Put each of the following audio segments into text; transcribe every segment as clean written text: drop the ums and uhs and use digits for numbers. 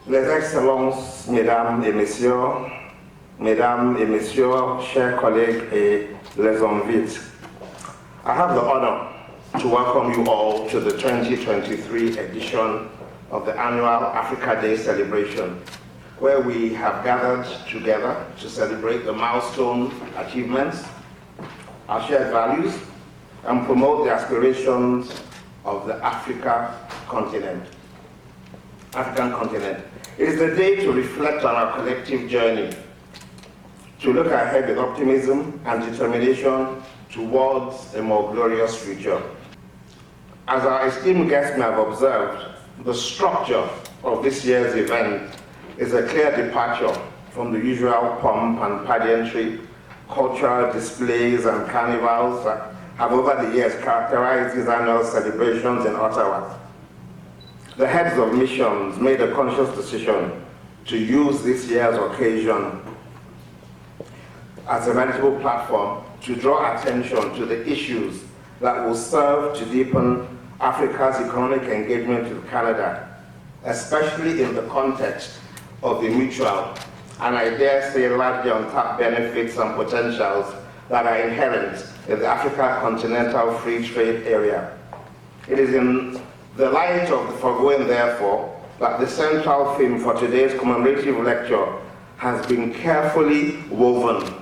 Les Excellences, Mesdames et Messieurs, chers collègues et les invités, I have the honor to welcome you all to the 2023 edition of the annual Africa Day celebration, where we have gathered together to celebrate the milestone achievements, our shared values, and promote the aspirations of the African continent. It is the day to reflect on our collective journey, to look ahead with optimism and determination towards a more glorious future. As our esteemed guests may have observed, the structure of this year's event is a clear departure from the usual pomp and pageantry, cultural displays and carnivals that have over the years characterized these annual celebrations in Ottawa. The heads of missions made a conscious decision to use this year's occasion as a veritable platform to draw attention to the issues that will serve to deepen Africa's economic engagement with Canada, especially in the context of the mutual, and I dare say largely untapped benefits and potentials that are inherent in the Africa continental free trade area. It is in the light of the foregoing, therefore, that the central theme for today's commemorative lecture has been carefully woven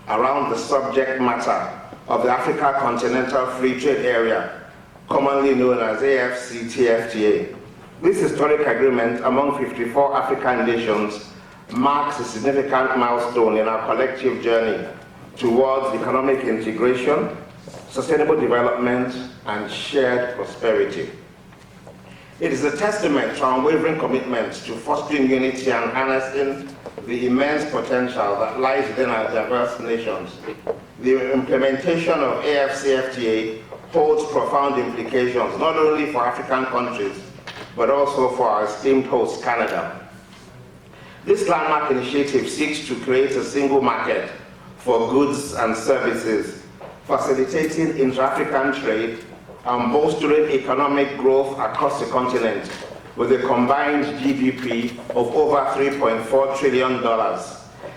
around the subject matter of the Africa Continental Free Trade Area, commonly known as AfCFTA. This historic agreement among 54 African nations marks a significant milestone in our collective journey towards economic integration, sustainable development, and shared prosperity. It is a testament to our unwavering commitment to fostering unity and harnessing the immense potential that lies within our diverse nations. The implementation of AfCFTA holds profound implications, not only for African countries, but also for our esteemed host, Canada. This landmark initiative seeks to create a single market for goods and services, facilitating intra-African trade and bolstering economic growth across the continent with a combined GDP of over $3.4 trillion.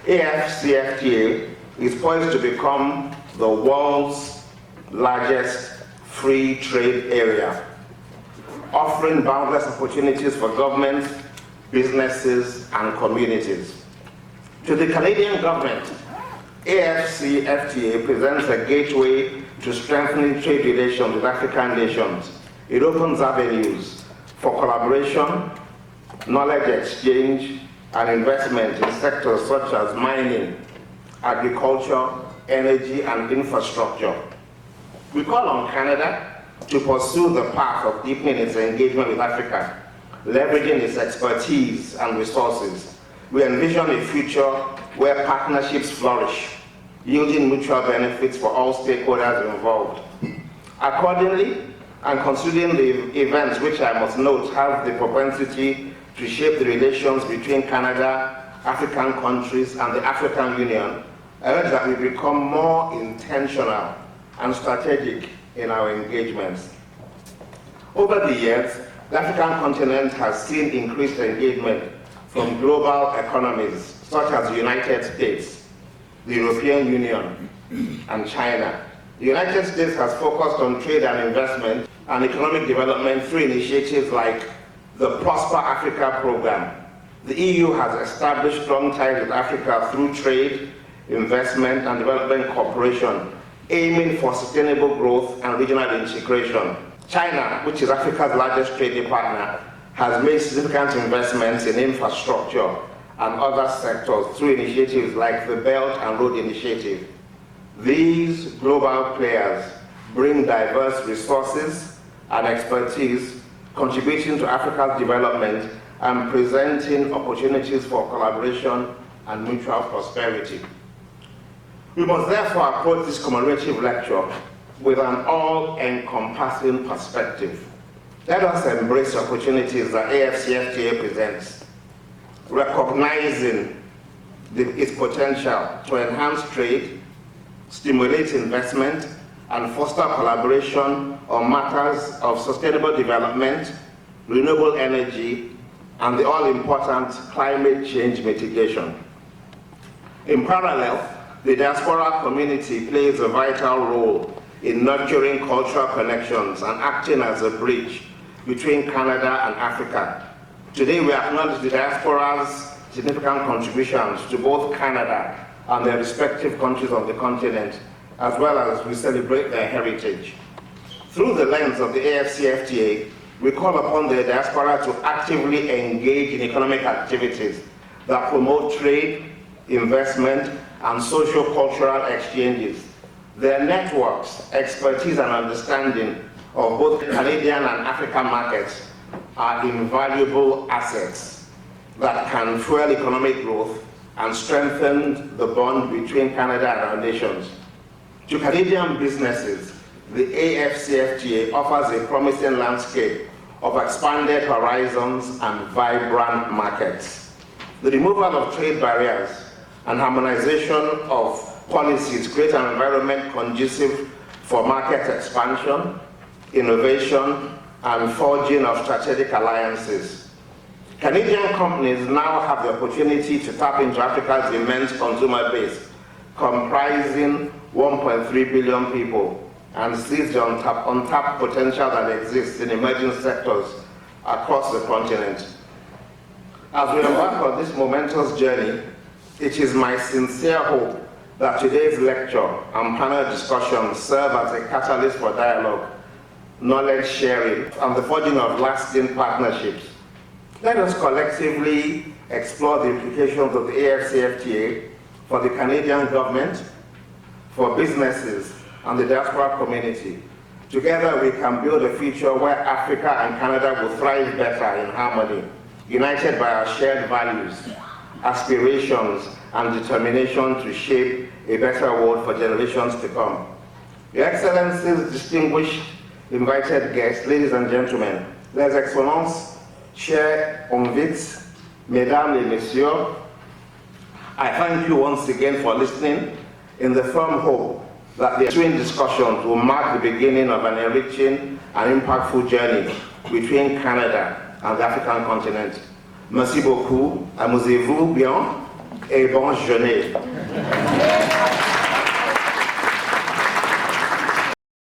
AfCFTA is poised to become the world's largest free trade area, offering boundless opportunities for governments, businesses, and communities. To the Canadian government, AfCFTA presents a gateway to strengthening trade relations with African nations. It opens avenues for collaboration, knowledge exchange, and investment in sectors such as mining, agriculture, energy, and infrastructure. We call on Canada to pursue the path of deepening its engagement with Africa, leveraging its expertise and resources. We envision a future where partnerships flourish, yielding mutual benefits for all stakeholders involved. Accordingly, and considering the events which I must note have the propensity to shape the relations between Canada, African countries, and the African Union, I urge that we become more intentional and strategic in our engagements. Over the years, the African continent has seen increased engagement from global economies such as the United States, the European Union, and China. The United States has focused on trade and investment and economic development through initiatives like the Prosper Africa program. The EU has established strong ties with Africa through trade, investment, and development cooperation, aiming for sustainable growth and regional integration. China, which is Africa's largest trading partner, has made significant investments in infrastructure and other sectors through initiatives like the Belt and Road Initiative. These global players bring diverse resources and expertise, contributing to Africa's development and presenting opportunities for collaboration and mutual prosperity. We must therefore approach this commemorative lecture with an all-encompassing perspective. Let us embrace the opportunities that AfCFTA presents, recognizing its potential to enhance trade, stimulate investment, and foster collaboration on matters of sustainable development, renewable energy, and the all-important climate change mitigation. In parallel, the diaspora community plays a vital role in nurturing cultural connections and acting as a bridge between Canada and Africa. Today, we acknowledge the diaspora's significant contributions to both Canada and their respective countries on the continent, as well as we celebrate their heritage. Through the lens of the AFCFTA, we call upon the diaspora to actively engage in economic activities that promote trade, investment, and social-cultural exchanges. Their networks, expertise, and understanding of both Canadian and African markets are invaluable assets that can fuel economic growth and strengthen the bond between Canada and our nations. To Canadian businesses, the AFCFTA offers a promising landscape of expanded horizons and vibrant markets. The removal of trade barriers and harmonization of policies create an environment conducive for market expansion, innovation, and forging of strategic alliances. Canadian companies now have the opportunity to tap into Africa's immense consumer base, comprising 1.3 billion people, and seize the untapped potential that exists in emerging sectors across the continent. As we embark on this momentous journey, it is my sincere hope that today's lecture and panel discussions serve as a catalyst for dialogue, knowledge sharing, and the forging of lasting partnerships. Let us collectively explore the implications of the AFCFTA for the Canadian government, for businesses, and the diaspora community. Together we can build a future where Africa and Canada will thrive better in harmony, united by our shared values, aspirations, and determination to shape a better world for generations to come. Your Excellencies, distinguished invited guests, ladies and gentlemen, les excellences, chers invités, mesdames et messieurs, I thank you once again for listening in the firm hope that the ensuing discussions will mark the beginning of an enriching and impactful journey between Canada and the African continent. Merci beaucoup, amusez-vous bien et bonne journée.